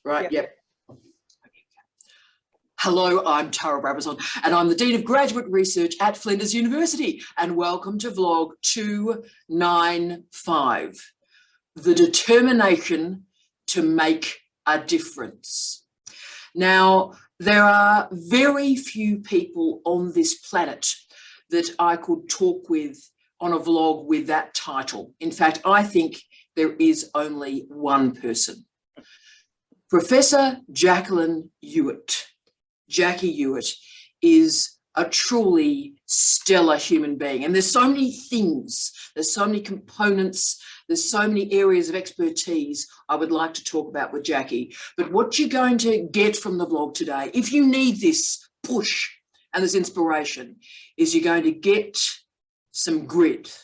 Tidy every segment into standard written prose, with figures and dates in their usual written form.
Right, yep. Hello, I'm Tara Brabazon, and I'm the Dean of Graduate Research at Flinders University, and welcome to vlog 295, the determination to make a difference. Now, there are very few people on this planet that I could talk with on a vlog with that title. In fact, I think there is only one person. Professor Jacqueline Ewart. Jackie Ewart is a truly stellar human being. And there's so many things, there's so many components, there's so many areas of expertise I would like to talk about with Jackie. But what you're going to get from the vlog today, if you need this push and this inspiration, is you're going to get some grit.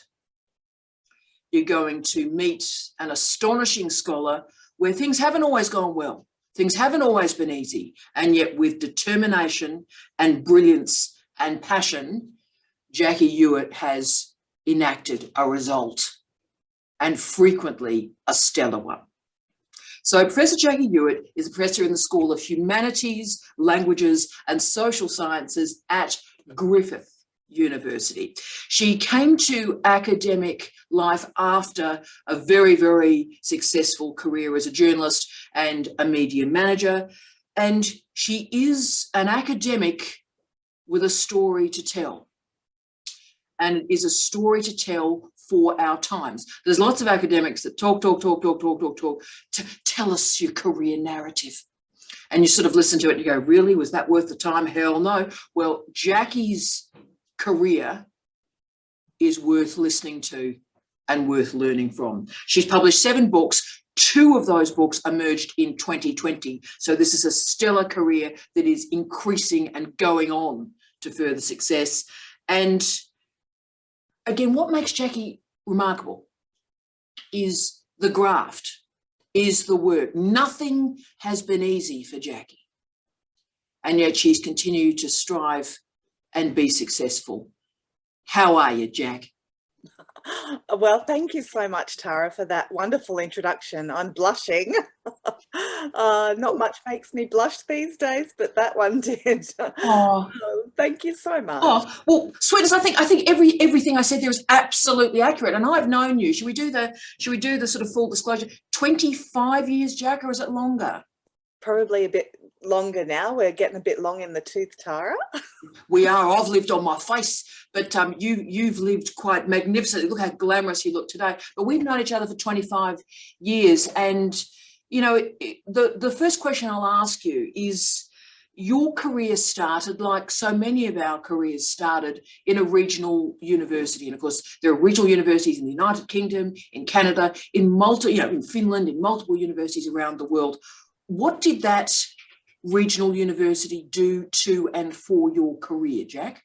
You're going to meet an astonishing scholar where things haven't always gone well. Things haven't always been easy, and yet with determination and brilliance and passion, Jackie Ewart has enacted a result, and frequently a stellar one. So Professor Jackie Ewart is a professor in the School of Humanities, Languages and Social Sciences at Griffith University. She came to academic life after a very, very successful career as a journalist and a media manager, and she is an academic with a story to tell, and it is a story to tell for our times. There's lots of academics that talk, to tell us your career narrative. And you sort of listen to it and you go, really, was that worth the time? Hell no. Well, Jackie's career is worth listening to and worth learning from. She's published 7 books. 2 of those books emerged in 2020. So this is a stellar career that is increasing and going on to further success. And again, what makes Jackie remarkable is the graft, is the work. Nothing has been easy for Jackie. And yet she's continued to strive and be successful. How are you, Jack? Well, thank you so much, Tara, for that wonderful introduction. I'm blushing. Not much makes me blush these days, but that one did. Oh, thank you so much. Oh, well, sweetness, I think everything I said there is absolutely accurate. And I've known you. Should we do the sort of full disclosure? 25 years, Jack, or is it longer? Probably a bit longer now. We're getting a bit long in the tooth, Tara. We are. I've lived on my face, but you've lived quite magnificently. Look how glamorous you look today. But we've known each other for 25 years, and you know, the first question I'll ask you is, your career started, like so many of our careers started, in a regional university. And of course, there are regional universities in the United Kingdom, in Canada, in Finland, in multiple universities around the world. What did that regional university do to and for your career, Jack?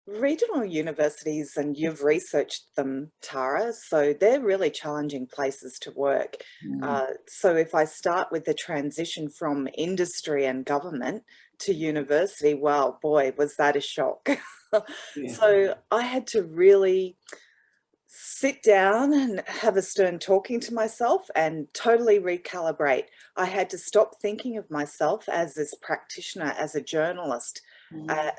Regional universities, and you've researched them, Tara, so they're really challenging places to work. So if I start with the transition from industry and government to university, well, boy, was that a shock. Yeah. So I had to really sit down and have a stern talking to myself and totally recalibrate. I had to stop thinking of myself as this practitioner, as a journalist,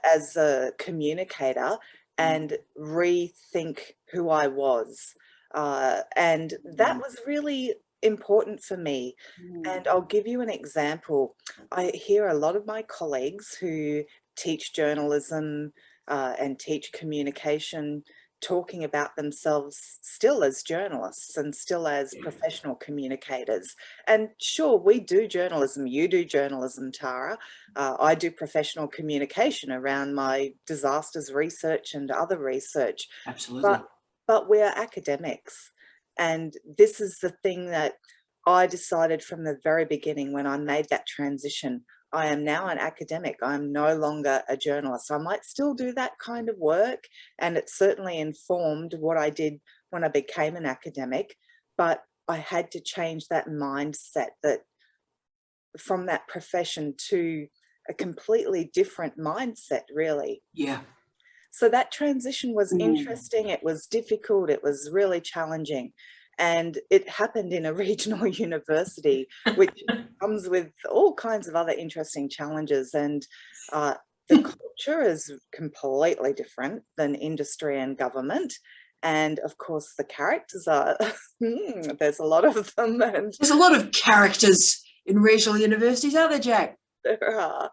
as a communicator, and rethink who I was. And that was really important for me. And I'll give you an example. I hear a lot of my colleagues who teach journalism and teach communication talking about themselves still as journalists and still as professional communicators. And sure, we do journalism. You do journalism, Tara. I do professional communication around my disasters research and other research. Absolutely. But we're academics. And this is the thing that I decided from the very beginning when I made that transition. I am now an academic. I'm no longer a journalist. I might still do that kind of work, and it certainly informed what I did when I became an academic, but I had to change that mindset, that from that profession to a completely different mindset, really. Yeah. So that transition was interesting. It was difficult. It was really challenging. And it happened in a regional university, which comes with all kinds of other interesting challenges. And the culture is completely different than industry and government. And of course, the characters are, there's a lot of them. And there's a lot of characters in regional universities, aren't there, Jack? there are.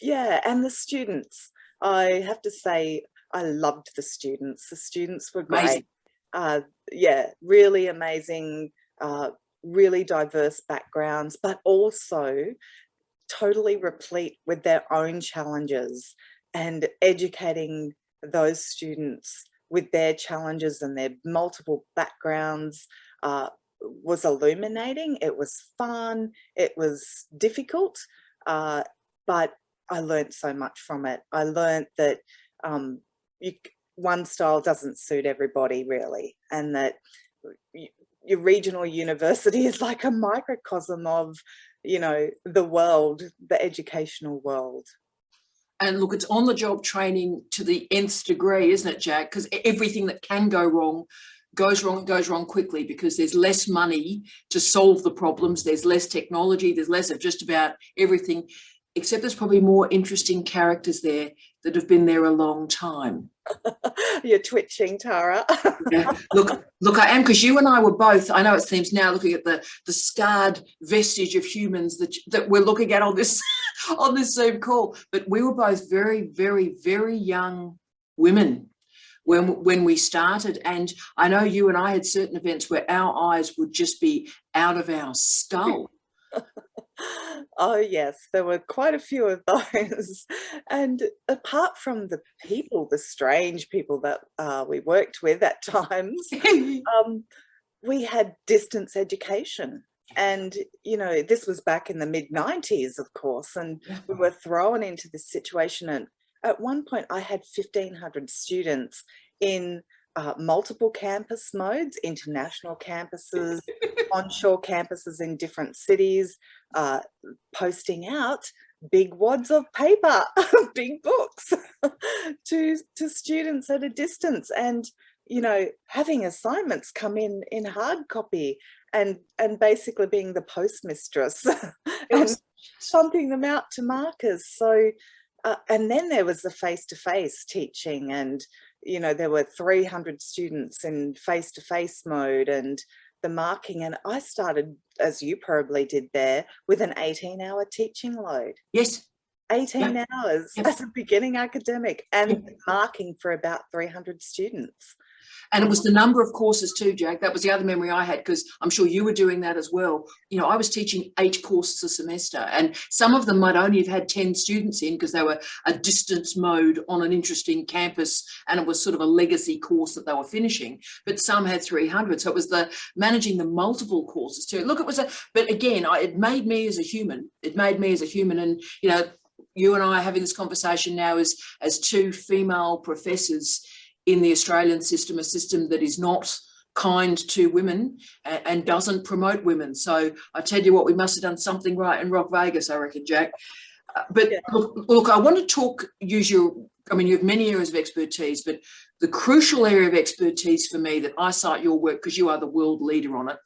Yeah, and the students. I have to say, I loved the students. The students were great. Amazing. Yeah, really amazing, really diverse backgrounds, but also totally replete with their own challenges, and educating those students with their challenges and their multiple backgrounds was illuminating. It was fun. It was difficult, but I learned so much from it. I learned that one style doesn't suit everybody really, and that your regional university is like a microcosm of, you know, the world, the educational world. And look, it's on the job training to the nth degree, isn't it, Jack? Because everything that can go wrong goes wrong quickly, because there's less money to solve the problems, there's less technology, there's less of just about everything, except there's probably more interesting characters there that have been there a long time. You're twitching, Tara. Yeah. Look, I am, because you and I were both, I know it seems now, looking at the scarred vestige of humans that we're looking at on this on this Zoom call, but we were both very, very, very young women when we started. And I know you and I had certain events where our eyes would just be out of our skull. Oh yes, there were quite a few of those. And apart from the people, the strange people that we worked with at times, we had distance education. And, you know, this was back in the mid-90s, of course, and we were thrown into this situation. And at one point I had 1,500 students in multiple campus modes, international campuses, onshore campuses in different cities, posting out big wads of paper, big books to students at a distance, and, you know, having assignments come in hard copy, and basically being the postmistress and thumping them out to markers. So and then there was the face-to-face teaching, and, you know, there were 300 students in face-to-face mode and the marking. And I started, as you probably did there, with an 18-hour teaching load. Yes. 18 hours as a beginning academic, and marking for about 300 students. And it was the number of courses too, Jack. That was the other memory I had, because I'm sure you were doing that as well. You know, I was teaching 8 courses a semester, and some of them might only have had 10 students in because they were a distance mode on an interesting campus, and it was sort of a legacy course that they were finishing, but some had 300. So it was the managing the multiple courses too. Look, it was but again, it made me as a human. It made me as a human. And, you know, you and I are having this conversation now as 2 female professors in the Australian system, a system that is not kind to women and doesn't promote women. So I tell you what, we must have done something right in Rock Vegas, I reckon, Jack. But look, I want to use you have many areas of expertise, but the crucial area of expertise for me that I cite your work, because you are the world leader on it,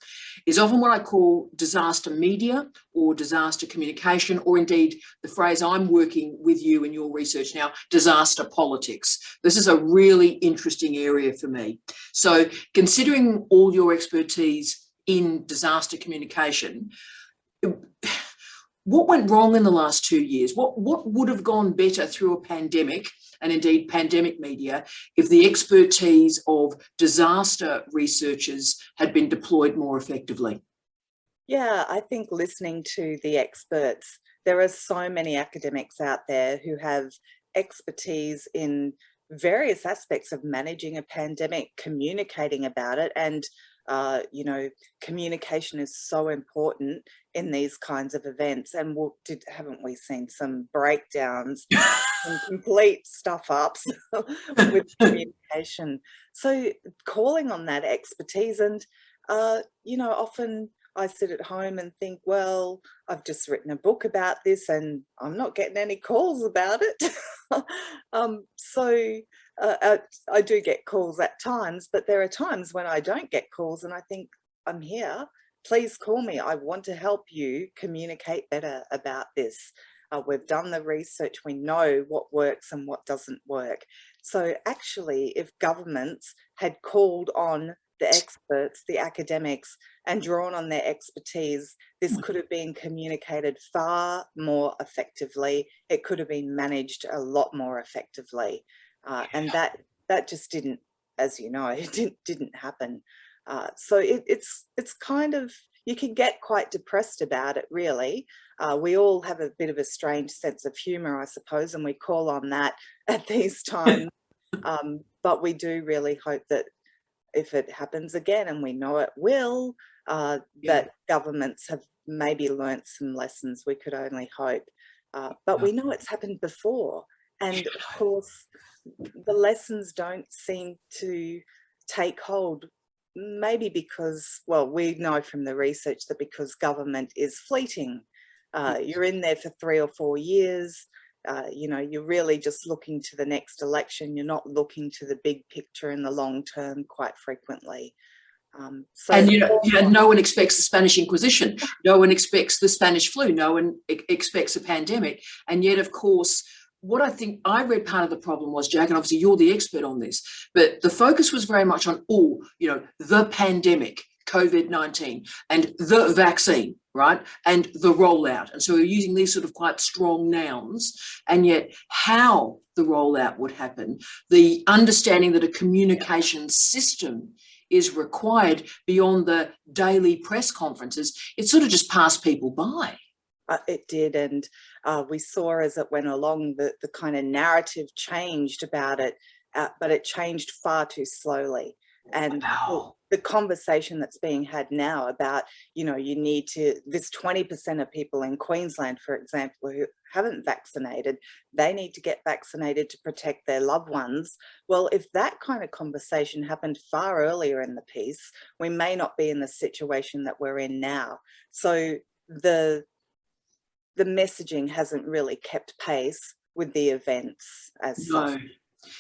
is often what I call disaster media or disaster communication, or indeed the phrase I'm working with you in your research now, disaster politics. This is a really interesting area for me. So considering all your expertise in disaster communication, what went wrong in the last 2 years? What would have gone better through a pandemic, and indeed pandemic media, if the expertise of disaster researchers had been deployed more effectively? Yeah, I think listening to the experts, there are so many academics out there who have expertise in various aspects of managing a pandemic, communicating about it, and you know, communication is so important in these kinds of events. And haven't we seen some breakdowns, some complete stuff ups with communication? So calling on that expertise, and you know, often I sit at home and think, well, I've just written a book about this and I'm not getting any calls about it. So I do get calls at times, but there are times when I don't get calls and I think, I'm here. Please call me. I want to help you communicate better about this. We've done the research. We know what works and what doesn't work. So actually, if governments had called on the experts, the academics, and drawn on their expertise, this could have been communicated far more effectively. It could have been managed a lot more effectively. And that just didn't, as you know, it didn't happen. So it's kind of, you can get quite depressed about it, really. We all have a bit of a strange sense of humour, I suppose, and we call on that at these times. But we do really hope that if it happens again, and we know it will, that governments have maybe learnt some lessons. We could only hope. But we know it's happened before. And of course, the lessons don't seem to take hold. Maybe because, well, we know from the research that because government is fleeting, you're in there for 3 or 4 years, you know, you're really just looking to the next election. You're not looking to the big picture in the long term quite frequently. And no one expects the Spanish Inquisition. No one expects the Spanish flu. No one expects a pandemic. And yet, of course, what I think I read part of the problem was, Jack, and obviously you're the expert on this, but the focus was very much on, the pandemic, COVID-19, and the vaccine, right? And the rollout. And so we're using these sort of quite strong nouns, and yet how the rollout would happen, the understanding that a communication system is required beyond the daily press conferences, it sort of just passed people by. It did, and we saw as it went along the kind of narrative changed about it, but it changed far too slowly. And the conversation that's being had now about, you need to, this 20% of people in Queensland, for example, who haven't vaccinated, they need to get vaccinated to protect their loved ones. Well, if that kind of conversation happened far earlier in the piece, we may not be in the situation that we're in now. So the messaging hasn't really kept pace with the events as such.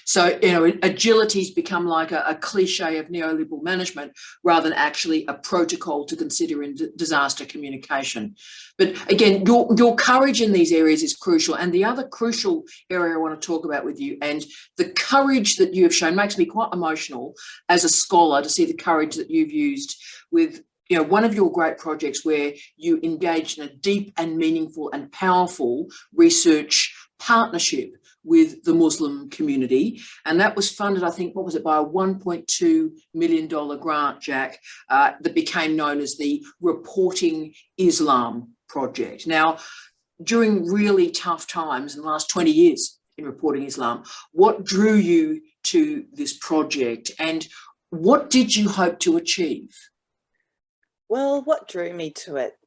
So, agility's become like a cliche of neoliberal management rather than actually a protocol to consider in disaster communication. But again, your courage in these areas is crucial. And the other crucial area I want to talk about with you, and the courage that you have shown makes me quite emotional as a scholar to see the courage that you've used with one of your great projects where you engaged in a deep and meaningful and powerful research partnership with the Muslim community. And that was funded, I think, by a $1.2 million grant, Jack, that became known as the Reporting Islam Project. Now, during really tough times in the last 20 years in Reporting Islam, what drew you to this project and what did you hope to achieve? Well, what drew me to it?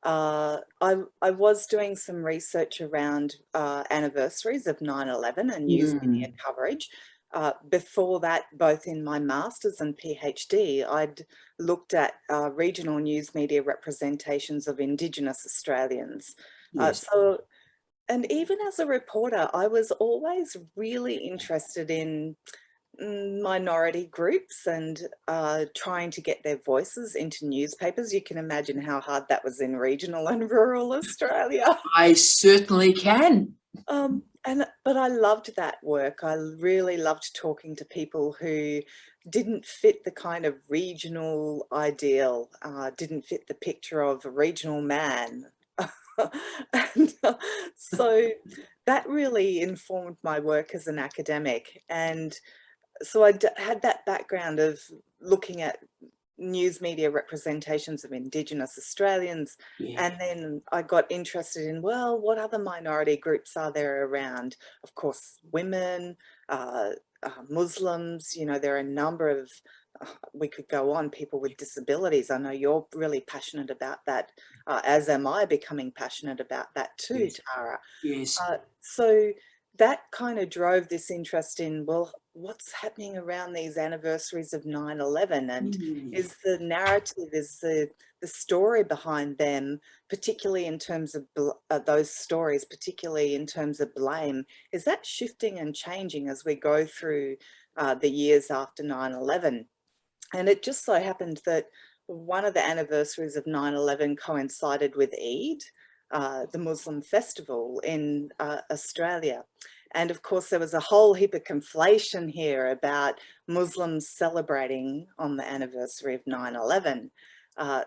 I was doing some research around anniversaries of 9/11 and news media coverage. Before that, both in my master's and PhD, I'd looked at regional news media representations of Indigenous Australians. Yes. And even as a reporter, I was always really interested in minority groups and trying to get their voices into newspapers. You can imagine how hard that was in regional and rural Australia. I certainly can. But I loved that work. I really loved talking to people who didn't fit the kind of regional ideal, didn't fit the picture of a regional man. And so that really informed my work as an academic. And so I had that background of looking at news media representations of Indigenous Australians. And then I got interested in, well, what other minority groups are there around? Of course, women, Muslims, there are a number of, we could go on, people with disabilities. I know you're really passionate about that, as am I becoming passionate about that too, Tara. Yes. So that kind of drove this interest in, well, what's happening around these anniversaries of 9/11, and Mm. is the narrative, is the story behind them, particularly in terms of those stories, particularly in terms of blame, is that shifting and changing as we go through the years after 9/11? And it just so happened that one of the anniversaries of 9/11 coincided with Eid, the Muslim festival in Australia. And of course, there was a whole heap of conflation here about Muslims celebrating on the anniversary of 9/11.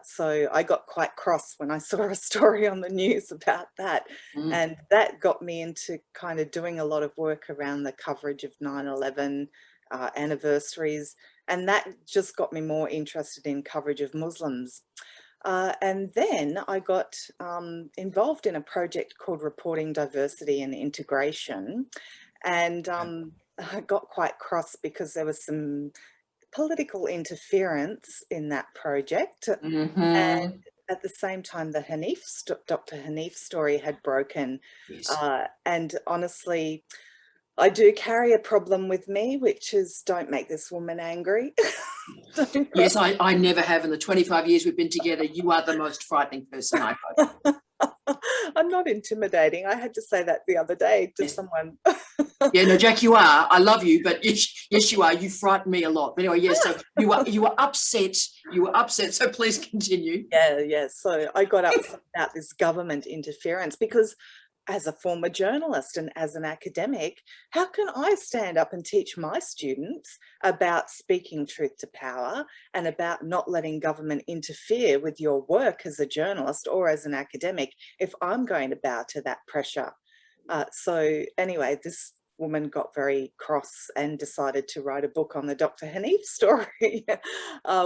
So I got quite cross when I saw a story on the news about that. Mm. And that got me into kind of doing a lot of work around the coverage of 9/11 anniversaries. And that just got me more interested in coverage of Muslims. And then I got involved in a project called Reporting Diversity and Integration. And I got quite cross because there was some political interference in that project. And Mm-hmm. at the same time, the Dr. Hanif story had broken. Yes. And honestly, I do carry a problem with me, which is don't make this woman angry. Yes, I never have. In the 25 years we've been together, you are the most frightening person I've known. I'm not intimidating. I had to say that the other day to Yes. someone. Yeah, no, Jack, you are. I love you, but yes, you are. You frighten me a lot. But anyway, yes, so you were upset. You were upset. So please continue. Yeah. So I got upset about this government interference because as a former journalist and as an academic, how can I stand up and teach my students about speaking truth to power and about not letting government interfere with your work as a journalist or as an academic if I'm going to bow to that pressure? So anyway, this woman got very cross and decided to write a book on the Dr. Hanif story,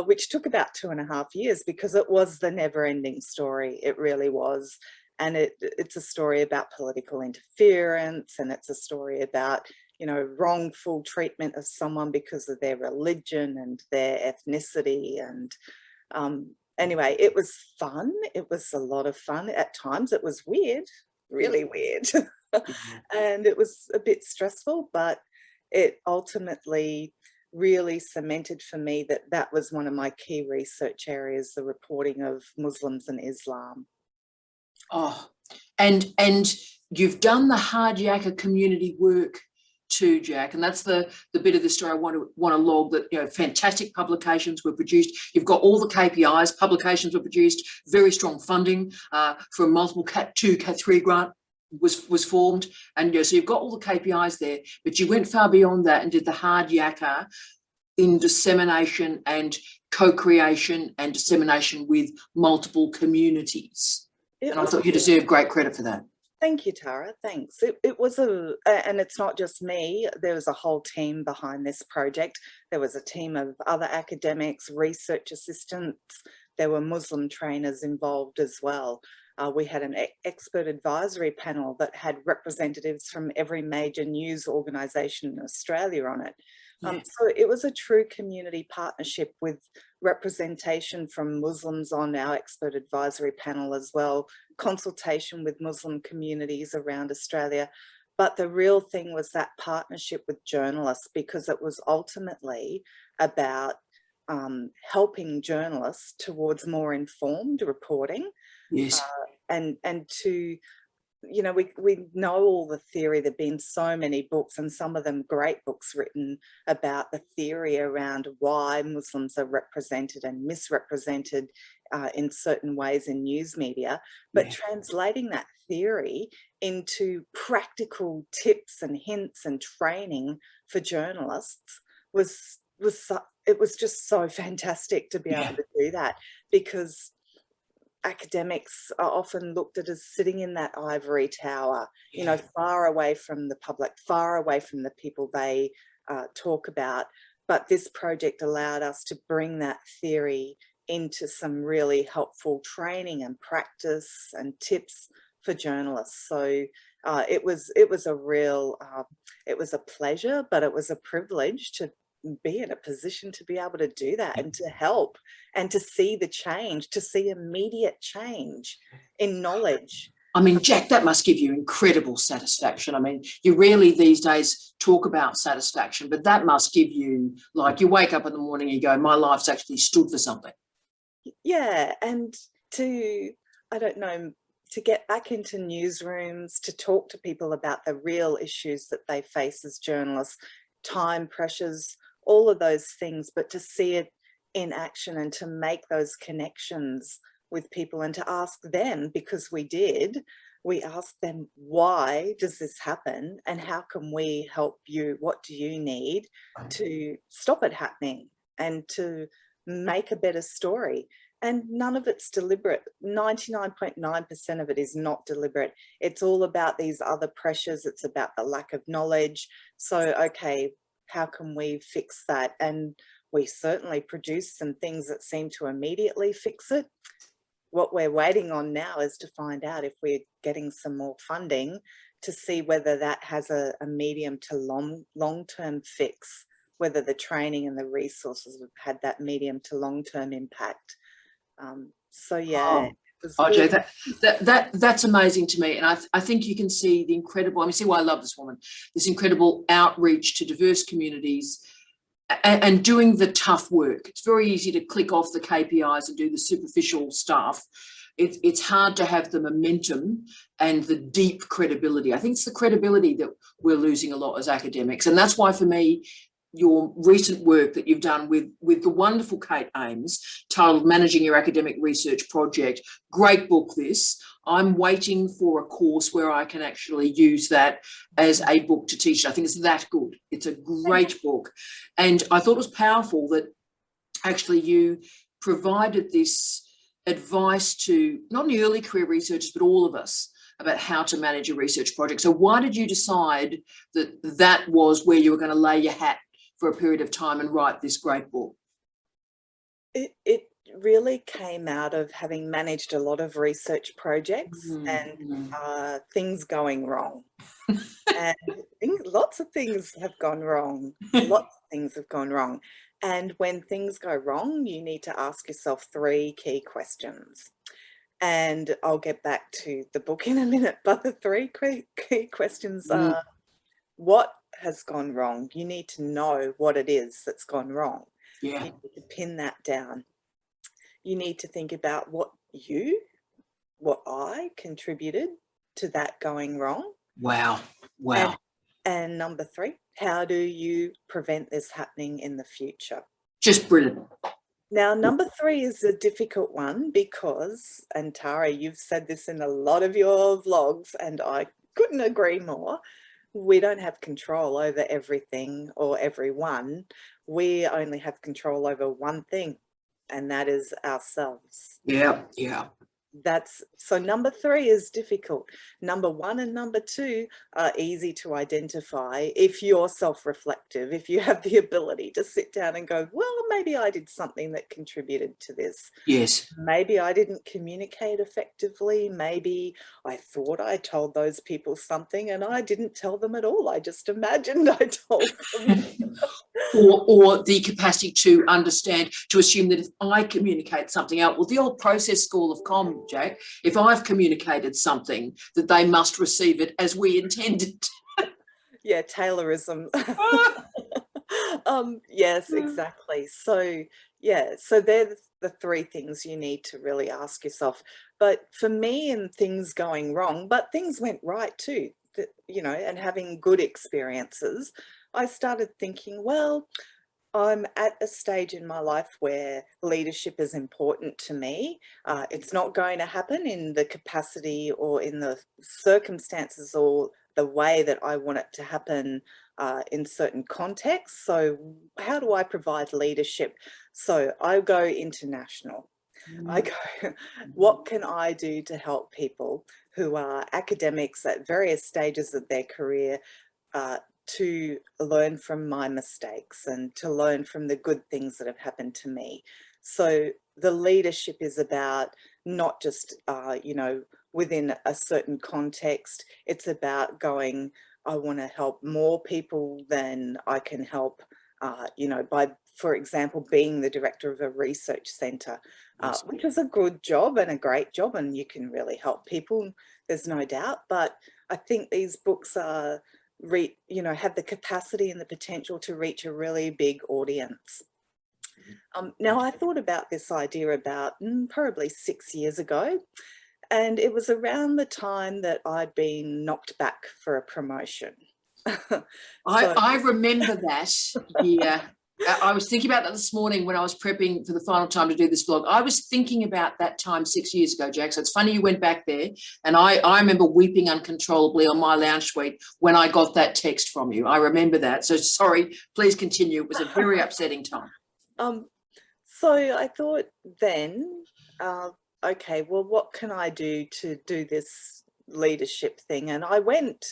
which took about 2.5 years because it was the never-ending story. It really was. And it's a story about political interference, and it's a story about, you know, wrongful treatment of someone because of their religion and their ethnicity. And anyway, it was fun. It was a lot of fun. At times it was weird, really weird. And it was a bit stressful, but it ultimately really cemented for me that that was one of my key research areas, the reporting of Muslims and Islam. Oh, and you've done the hard yakka community work too, Jack, and that's the bit of the story I want to log, that, you know, fantastic publications were produced. You've got all the KPIs. Publications were produced. Very strong funding for a multiple Cat 2, Cat 3 grant was formed, and, you know, so you've got all the KPIs there. But you went far beyond that and did the hard yakka in dissemination and co-creation and dissemination with multiple communities. And I thought you deserve great credit for that. Thank you, Tara. Thanks. It was and it's not just me. There was a whole team behind this project. There was a team of other academics, research assistants. There were Muslim trainers involved as well. We had an expert advisory panel that had representatives from every major news organisation in Australia on it. So it was a true community partnership with representation from Muslims on our expert advisory panel as well, consultation with Muslim communities around Australia. But the real thing was that partnership with journalists, because it was ultimately about helping journalists towards more informed reporting. Yes. And to, you know, we know all the theory. There've been so many books, and some of them great books written about the theory around why Muslims are represented and misrepresented in certain ways in news media. But translating that theory into practical tips and hints and training for journalists was just so fantastic to be able to do that, because academics are often looked at as sitting in that ivory tower, you know, far away from the public, far away from the people they talk about. But this project allowed us to bring that theory into some really helpful training and practice and tips for journalists. So it was a real, it was a pleasure, but it was a privilege to be in a position to be able to do that and to help and to see the change, to see immediate change in knowledge. I mean, Jack, that must give you incredible satisfaction. I mean, you rarely these days talk about satisfaction, but that must give you, like, you wake up in the morning and you go, my life's actually stood for something. Yeah, and I don't know, to get back into newsrooms, to talk to people about the real issues that they face as journalists, time pressures, all of those things, but to see it in action and to make those connections with people and to ask them, because we asked them, why does this happen and how can we help you? What do you need to stop it happening and to make a better story? And none of it's deliberate. 99.9% of it is not deliberate. It's all about these other pressures. It's about the lack of knowledge. So, okay, how can we fix that? And we certainly produce some things that seem to immediately fix it. What we're waiting on now is to find out if we're getting some more funding to see whether that has a medium to long-term fix, whether the training and the resources have had that medium to long-term impact. So yeah, Jay, that's amazing to me, and I think you can see the incredible. I mean, see why I love this woman. This incredible outreach to diverse communities, and doing the tough work. It's very easy to click off the KPIs and do the superficial stuff. It's hard to have the momentum and the deep credibility. I think it's the credibility that we're losing a lot as academics, and that's why for me, your recent work that you've done with the wonderful Kate Ames, titled Managing Your Academic Research Project. Great book, this. I'm waiting for a course where I can actually use that as a book to teach. I think it's that good. It's a great book. And I thought it was powerful that actually you provided this advice to not only early career researchers, but all of us about how to manage a research project. So why did you decide that that was where you were going to lay your hat for a period of time and write this great book? It really came out of having managed a lot of research projects and things going wrong. And lots of things have gone wrong. Lots of things have gone wrong. And when things go wrong, you need to ask yourself 3 key questions. And I'll get back to the book in a minute, but the 3 key questions are, what has gone wrong? You need to know what it is that's gone wrong. Yeah. You need to pin that down. You need to think about what I contributed to that going wrong. Wow. Wow. And number 3, how do you prevent this happening in the future? Just brilliant. Now, number 3 is a difficult one because, and Tara, you've said this in a lot of your vlogs, and I couldn't agree more, we don't have control over everything or everyone. We only have control over one thing, and that is ourselves. Yeah, yeah. So number 3 is difficult. Number 1 and number 2 are easy to identify if you're self-reflective, if you have the ability to sit down and go, well, maybe I did something that contributed to this. Yes. Maybe I didn't communicate effectively. Maybe I thought I told those people something and I didn't tell them at all. I just imagined I told them. or the capacity to understand, to assume that if I communicate something out, well, the old process school of comm, Jack, if I've communicated something, that they must receive it as we intended. Yeah, Taylorism. Yes, exactly. So yeah, so they're the 3 things you need to really ask yourself. But for me, in things going wrong, but things went right too, and having good experiences, I started thinking, well, I'm at a stage in my life where leadership is important to me. It's not going to happen in the capacity or in the circumstances or the way that I want it to happen in certain contexts. So how do I provide leadership? So I go international. I go, what can I do to help people who are academics at various stages of their career to learn from my mistakes and to learn from the good things that have happened to me? So the leadership is about not just, within a certain context. It's about going, I want to help more people than I can help you know, by, for example, being the director of a research centre, Yes. which is a good job and a great job, and you can really help people, there's no doubt. But I think these books are, you know, have the capacity and the potential to reach a really big audience. Now, I thought about this idea about probably 6 years ago, and it was around the time that I'd been knocked back for a promotion. I remember that. Yeah. I was thinking about that this morning when I was prepping for the final time to do this vlog. I was thinking about that time 6 years ago, Jack. So it's funny you went back there. And I remember weeping uncontrollably on my lounge suite when I got that text from you. I remember that. So sorry, please continue. It was a very upsetting time. So I thought then, okay, well, what can I do to do this leadership thing? And I went,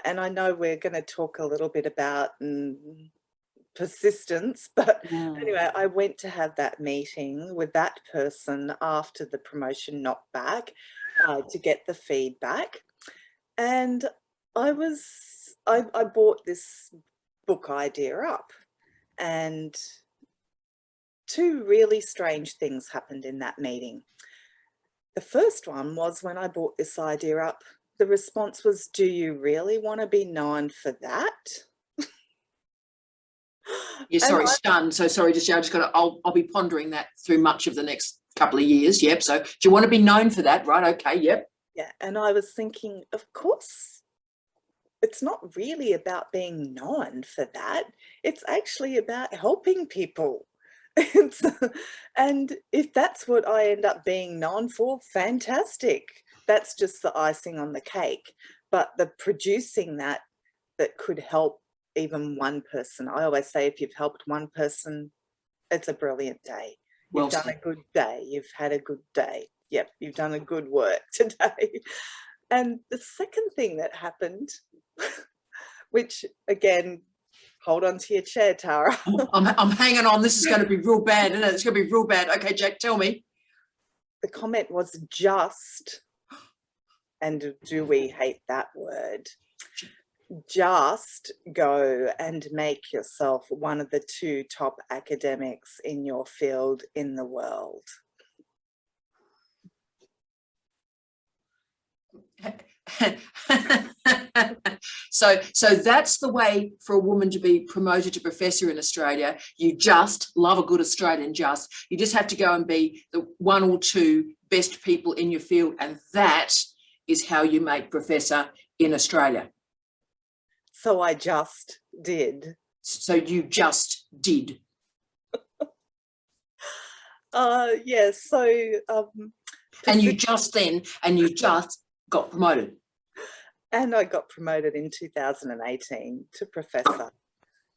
and I know we're going to talk a little bit about persistence, but anyway, I went to have that meeting with that person after the promotion knockback to get the feedback. And I brought this book idea up, and two really strange things happened in that meeting. The first one was when I brought this idea up, the response was, "Do you really want to be known for that?" Yeah, sorry, stunned. So sorry, I'll be pondering that through much of the next couple of years. Yep. So do you want to be known for that? Right. Okay. Yep. Yeah. And I was thinking, of course, it's not really about being known for that. It's actually about helping people. And if that's what I end up being known for, fantastic. That's just the icing on the cake. But the producing that could help even one person. I always say, if you've helped one person, it's a brilliant day. You've done a good day. You've had a good day. Yep, you've done a good work today. And the second thing that happened, which again, hold on to your chair, Tara. I'm hanging on. This is going to be real bad, isn't it? It's going to be real bad. Okay, Jack, tell me. The comment was just, and do we hate that word? Just go and make yourself one of the 2 top academics in your field in the world. So that's the way for a woman to be promoted to professor in Australia. You just love a good Australian. You just have to go and be the 1 or 2 best people in your field, and that is how you make professor in Australia. So I just did. So you just did. Yes. So and you just got promoted. And I got promoted in 2018 to professor.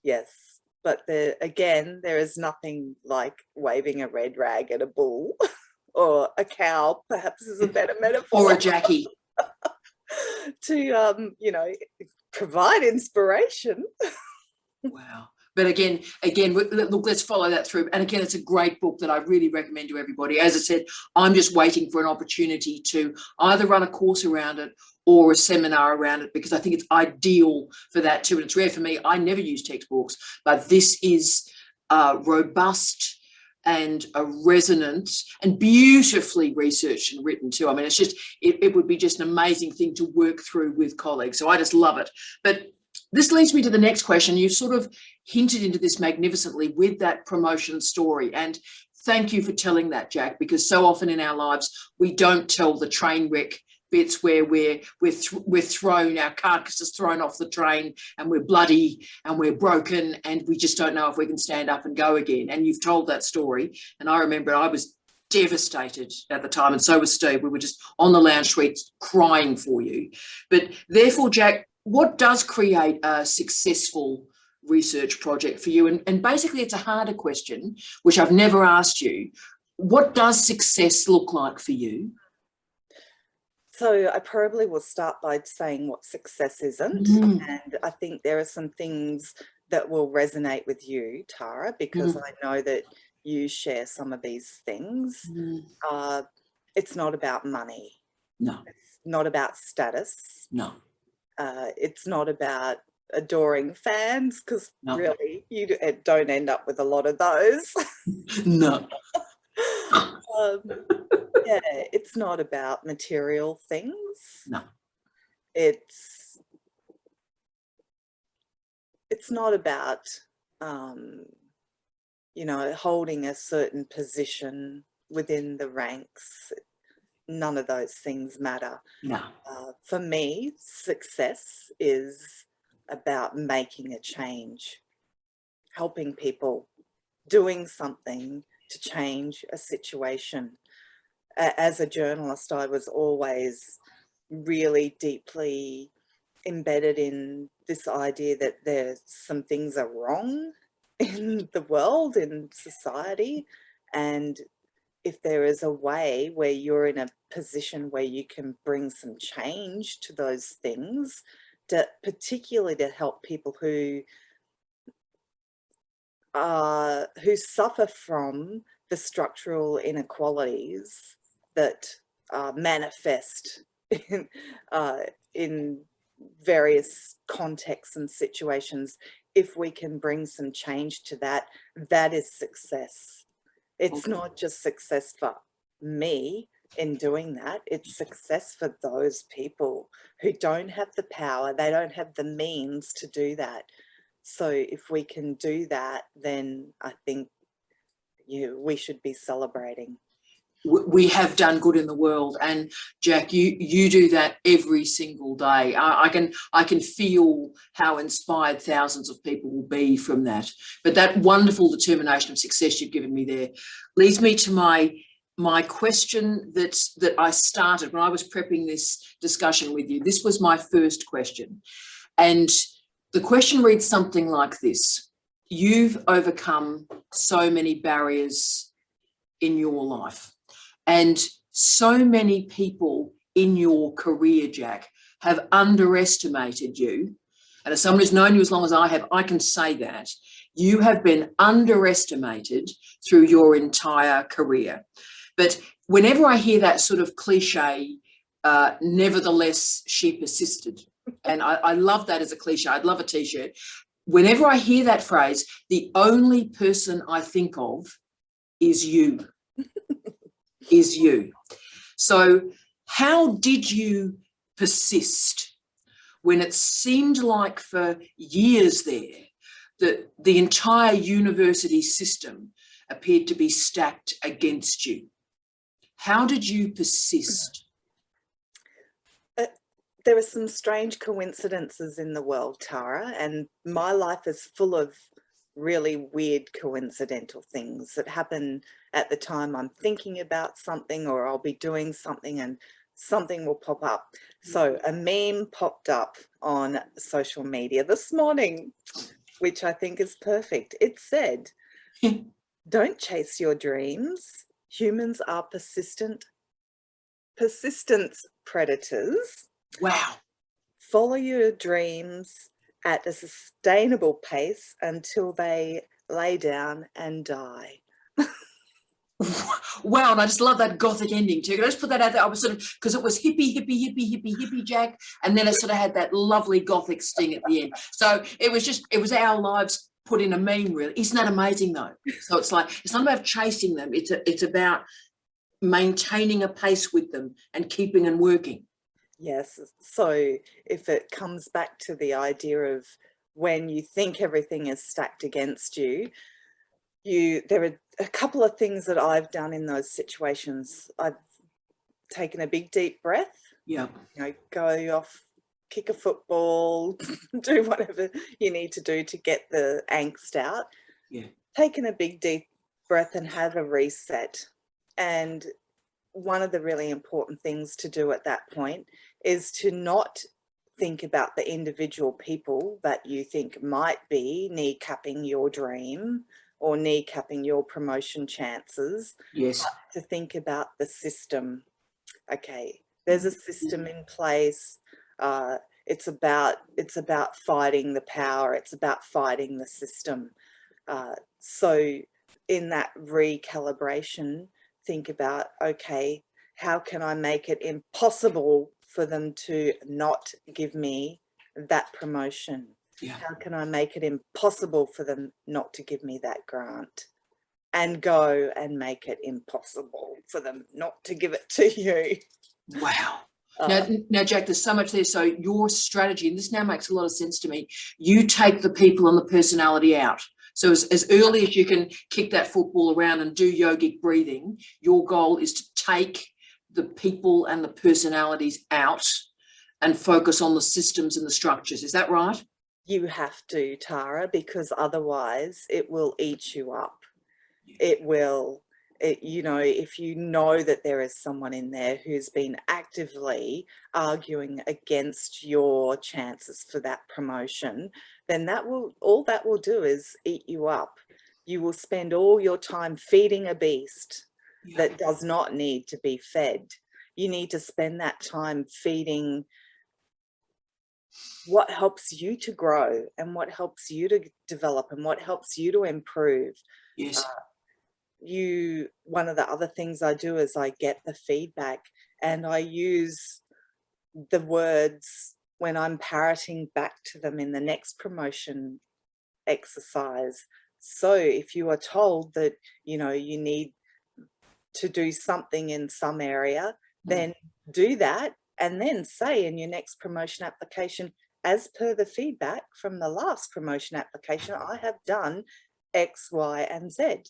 Yes. But again, there is nothing like waving a red rag at a bull or a cow, perhaps is a better metaphor. Or a Jackie. To, you know, provide inspiration. Wow. But again, look, let's follow that through. And again, it's a great book that I really recommend to everybody. As I said, I'm just waiting for an opportunity to either run a course around it or a seminar around it, because I think it's ideal for that too. And it's rare for me. I never use textbooks, but this is robust and a resonant and beautifully researched and written too. I mean, it's just, it would be just an amazing thing to work through with colleagues. So I just love it. But this leads me to the next question. You've sort of hinted into this magnificently with that promotion story. And thank you for telling that, Jack, because so often in our lives, we don't tell the train wreck bits where we're thrown, our carcass is thrown off the train and we're bloody and we're broken and we just don't know if we can stand up and go again. And you've told that story. And I remember I was devastated at the time, and so was Steve. We were just on the lounge suite crying for you. But therefore, Jack, what does create a successful research project for you? And basically it's a harder question, which I've never asked you. What does success look like for you? So I probably will start by saying what success isn't. And I think there are some things that will resonate with you, Tara, because I know that you share some of these things. It's not about money. No. It's not about status. No. It's not about adoring fans, because No. really you don't end up with a lot of those. No. Yeah, it's not about material things. No. It's not about, you know, holding a certain position within the ranks. None of those things matter. No. For me, success is about making a change, helping people, doing something to change a situation. As a journalist, I was always really deeply embedded in this idea that there's some things are wrong in the world, in society, and if there is a way where you're in a position where you can bring some change to those things, particularly to help people who suffer from the structural inequalities that manifest in various contexts and situations, if we can bring some change to that, that is success. It's not just success for me in doing that, it's success for those people who don't have the power, they don't have the means to do that. So if we can do that, then I think we should be celebrating. We have done good in the world, and Jack, you do that every single day. I can feel how inspired thousands of people will be from that. But that wonderful determination of success you've given me there leads me to my question that I started when I was prepping this discussion with you. This was my first question, and the question reads something like this: you've overcome so many barriers in your life. And so many people in your career, Jack, have underestimated you. And as someone who's known you as long as I have, I can say that. You have been underestimated through your entire career. But whenever I hear that sort of cliche, nevertheless, she persisted. And I love that as a cliche. I'd love a T-shirt. Whenever I hear that phrase, the only person I think of is you. Is you. So how did you persist when it seemed like for years there that the entire university system appeared to be stacked against you? How did you persist? There are some strange coincidences in the world, Tara, and my life is full of really weird coincidental things that happen at the time I'm thinking about something, or I'll be doing something and something will pop up. So a meme popped up on social media this morning, which I think is perfect. It said, don't chase your dreams. Humans are persistence predators. Wow. Follow your dreams at a sustainable pace until they lay down and die. Wow, and I just love that gothic ending too. Can I just put that out there? I was sort of, because it was hippie, Jack, and then it sort of had that lovely gothic sting at the end. So it was our lives put in a meme, really. Isn't that amazing though? So it's like, it's not about chasing them, it's about maintaining a pace with them and keeping and working. Yes, so if it comes back to the idea of when you think everything is stacked against you, there are a couple of things that I've done in those situations. I've taken a big deep breath. Yeah. You know, go off, kick a football, do whatever you need to do to get the angst out. Yeah. Taken a big deep breath and have a reset. And one of the really important things to do at that point is to not think about the individual people that you think might be kneecapping your dream or kneecapping your promotion chances. Yes. But to think about the system. Okay, there's a system in place. It's about fighting the power. It's about fighting the system. So in that recalibration, think about, okay, how can I make it impossible for them to not give me that promotion? Yeah. How can I make it impossible for them not to give me that grant? And go and make it impossible for them not to give it to you. Wow. Now, Jack, there's so much there. So your strategy, and this now makes a lot of sense to me, you take the people and the personality out. So as early as you can kick that football around and do yogic breathing, your goal is to take the people and the personalities out and focus on the systems and the structures. Is that right? You have to, Tara, because otherwise it will eat you up. It will, you know, if you know that there is someone in there who's been actively arguing against your chances for that promotion, then all that will do is eat you up. You will spend all your time feeding a beast that does not need to be fed. You need to spend that time feeding what helps you to grow and what helps you to develop and what helps you to improve. Yes. One of the other things I do is I get the feedback and I use the words when I'm parroting back to them in the next promotion exercise. So if you are told that, you know, you need to do something in some area, then do that, and then say in your next promotion application, as per the feedback from the last promotion application, I have done X, Y, and Z.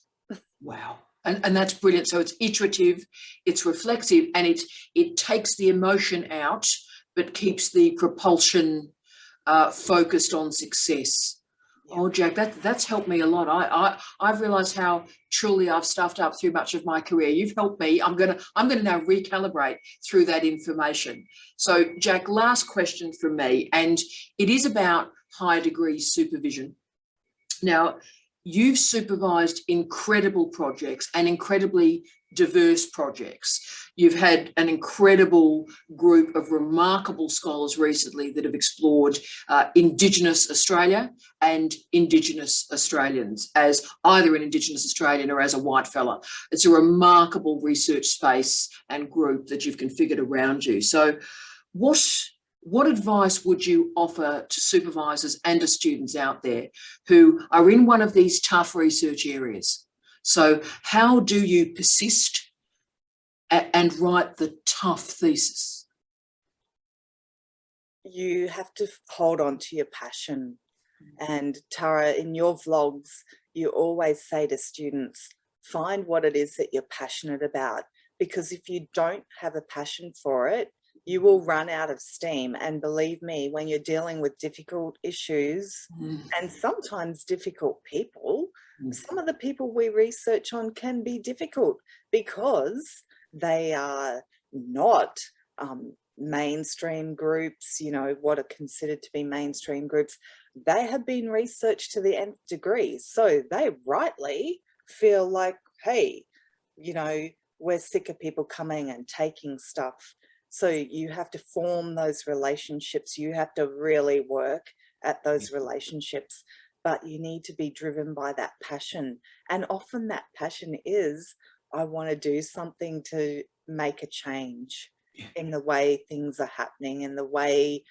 Wow. And that's brilliant. So it's iterative, it's reflexive, and it takes the emotion out, but keeps the propulsion focused on success. Yeah. Oh, Jack, that's helped me a lot. I've realised how truly I've stuffed up through much of my career. You've helped me. I'm gonna now recalibrate through that information. So, Jack, last question from me, and it is about high degree supervision. Now, you've supervised incredible projects and incredibly diverse projects. You've had an incredible group of remarkable scholars recently that have explored Indigenous Australia and Indigenous Australians as either an Indigenous Australian or as a white fella. It's a remarkable research space and group that you've configured around you. So what advice would you offer to supervisors and to students out there who are in one of these tough research areas? So how do you persist and write the tough thesis? You have to hold on to your passion. And Tara, in your vlogs, you always say to students, find what it is that you're passionate about, because if you don't have a passion for it, you will run out of steam. And believe me, when you're dealing with difficult issues and sometimes difficult people, some of the people we research on can be difficult because they are not mainstream groups, you know, what are considered to be mainstream groups. They have been researched to the nth degree. So they rightly feel like, hey, you know, we're sick of people coming and taking stuff. So you have to form those relationships. You have to really work at those relationships, but you need to be driven by that passion. And often that passion is, I want to do something to make a change in the way things are happening, in the way,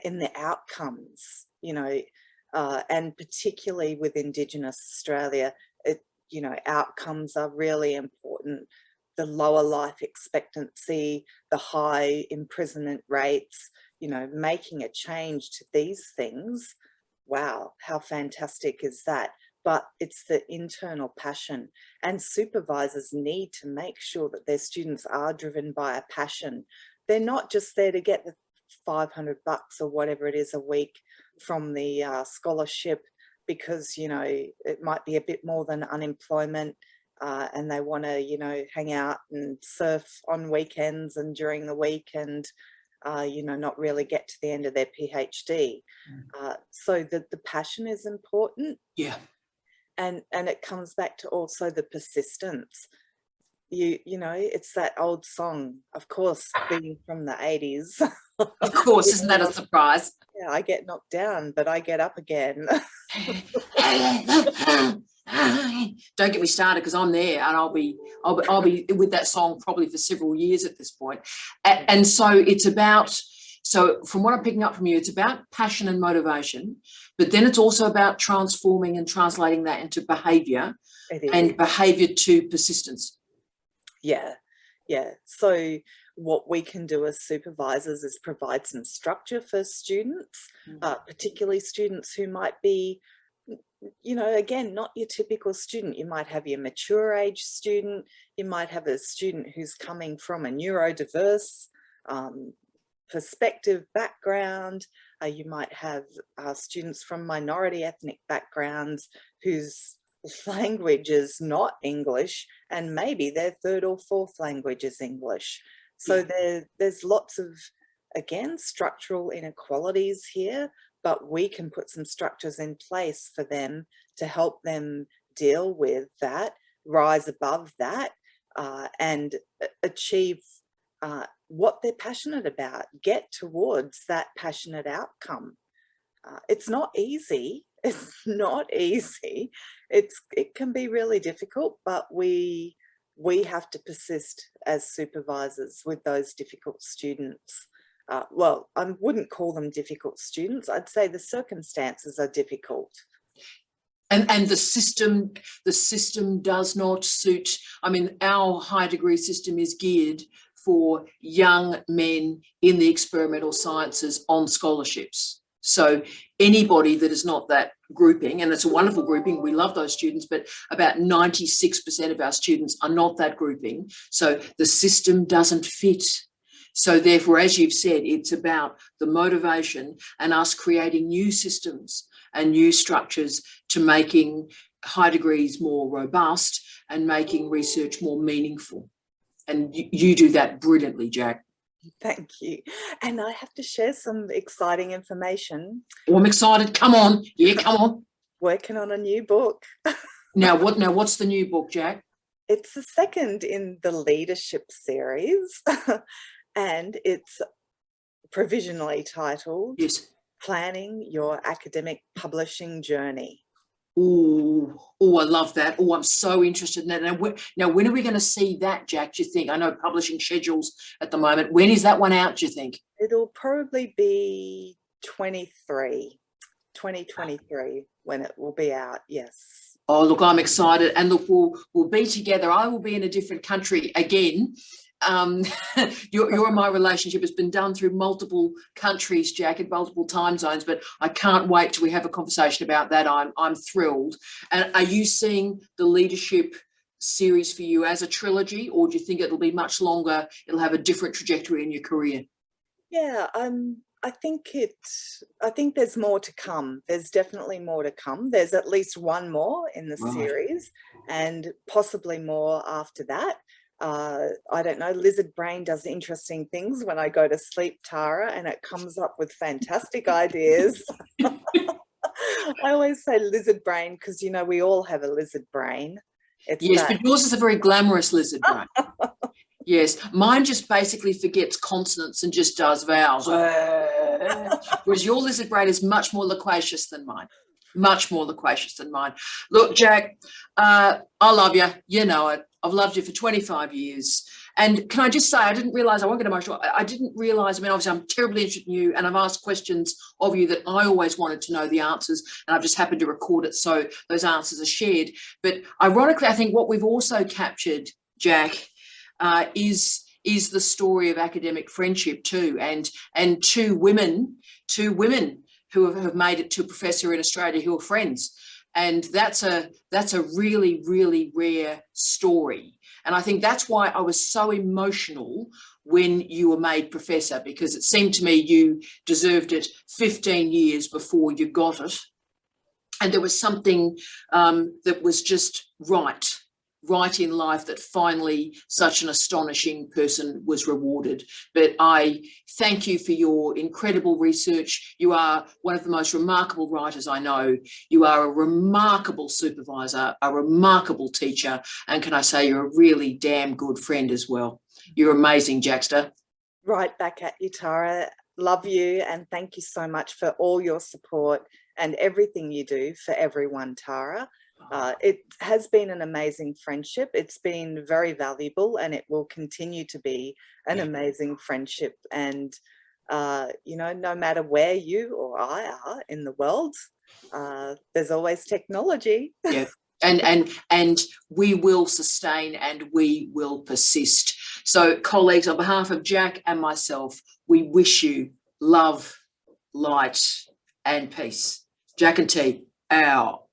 in the outcomes, you know, and particularly with Indigenous Australia, you know, outcomes are really important. The lower life expectancy, the high imprisonment rates, you know, making a change to these things. Wow, how fantastic is that? But it's the internal passion, and supervisors need to make sure that their students are driven by a passion. They're not just there to get the $500 or whatever it is a week from the scholarship, because, you know, it might be a bit more than unemployment. And they want to, you know, hang out and surf on weekends and during the week and, you know, not really get to the end of their PhD. So the passion is important. Yeah. And it comes back to also the persistence. You know, it's that old song, of course, being from the 80s. Of course, isn't that a surprise? Yeah, I get knocked down, but I get up again. Don't get me started, because I'm there and I'll be with that song probably for several years at this point. And so it's about So from what I'm picking up from you, it's about passion and motivation, but then it's also about transforming and translating that into behaviour and behaviour to persistence. Yeah, yeah. So what we can do as supervisors is provide some structure for students, particularly students who might be, you know, again, not your typical student. You might have your mature age student. You might have a student who's coming from a neurodiverse perspective background. You might have students from minority ethnic backgrounds whose language is not English, and maybe their third or fourth language is English. So there's lots of, again, structural inequalities here, but we can put some structures in place for them to help them deal with that, rise above that, and achieve what they're passionate about, get towards that passionate outcome. It's not easy. It's not easy. It can be really difficult, but we have to persist as supervisors with those difficult students. Well, I wouldn't call them difficult students. I'd say the circumstances are difficult. And the system does not suit. I mean, our high degree system is geared for young men in the experimental sciences on scholarships. So anybody that is not that grouping, and it's a wonderful grouping, we love those students, but about 96% of our students are not that grouping. So the system doesn't fit. So therefore, as you've said, it's about the motivation and us creating new systems and new structures to making high degrees more robust and making research more meaningful. And you do that brilliantly, Jack. Thank you. And I have to share some exciting information. Oh, I'm excited. Come on. Yeah, come on. Working on a new book. Now, what's the new book, Jack? It's the second in the leadership series, and it's provisionally titled Planning Your Academic Publishing Journey. Oh, I love that. Oh, I'm so interested in that. Now, when are we going to see that, Jack, do you think? I know publishing schedules at the moment. When is that one out, do you think? It'll probably be 2023 when it will be out, yes. Oh, look, I'm excited. And look, we'll be together. I will be in a different country again. Your and my relationship has been done through multiple countries, Jack, in multiple time zones, but I can't wait till we have a conversation about that. I'm thrilled. And are you seeing the leadership series for you as a trilogy, or do you think it'll be much longer, it'll have a different trajectory in your career? Yeah, I think there's more to come. There's definitely more to come. There's at least one more in the series, and possibly more after that. I don't know, lizard brain does interesting things when I go to sleep, Tara, and it comes up with fantastic ideas. I always say lizard brain because, you know, we all have a lizard brain. Yes, but yours is a very glamorous lizard brain. Yes, mine just basically forgets consonants and just does vowels. Whereas your lizard brain is much more loquacious than mine. Much more loquacious than mine. Look, Jack, I love you. You know it. I've loved you for 25 years. And can I just say, I didn't realise, I won't get emotional, I didn't realise, I mean, obviously I'm terribly interested in you, and I've asked questions of you that I always wanted to know the answers, and I've just happened to record it so those answers are shared. But ironically, I think what we've also captured, Jack, is the story of academic friendship too, and two women who have made it to a professor in Australia who are friends. And that's a really, really rare story. And I think that's why I was so emotional when you were made professor, because it seemed to me you deserved it 15 years before you got it. And there was something that was just right in life that finally such an astonishing person was rewarded. But I thank you for your incredible research. You are one of the most remarkable writers I know. You are a remarkable supervisor, a remarkable teacher, and can I say you're a really damn good friend as well. You're amazing, Jackster. Right back at you, Tara. Love you, and thank you so much for all your support and everything you do for everyone, Tara. It has been an amazing friendship. It's been very valuable, and it will continue to be an amazing friendship. And You know, no matter where you or I are in the world, there's always technology. Yeah. And we will sustain and we will persist. So, colleagues, on behalf of Jack and myself, we wish you love, light, and peace. Jack and T, out.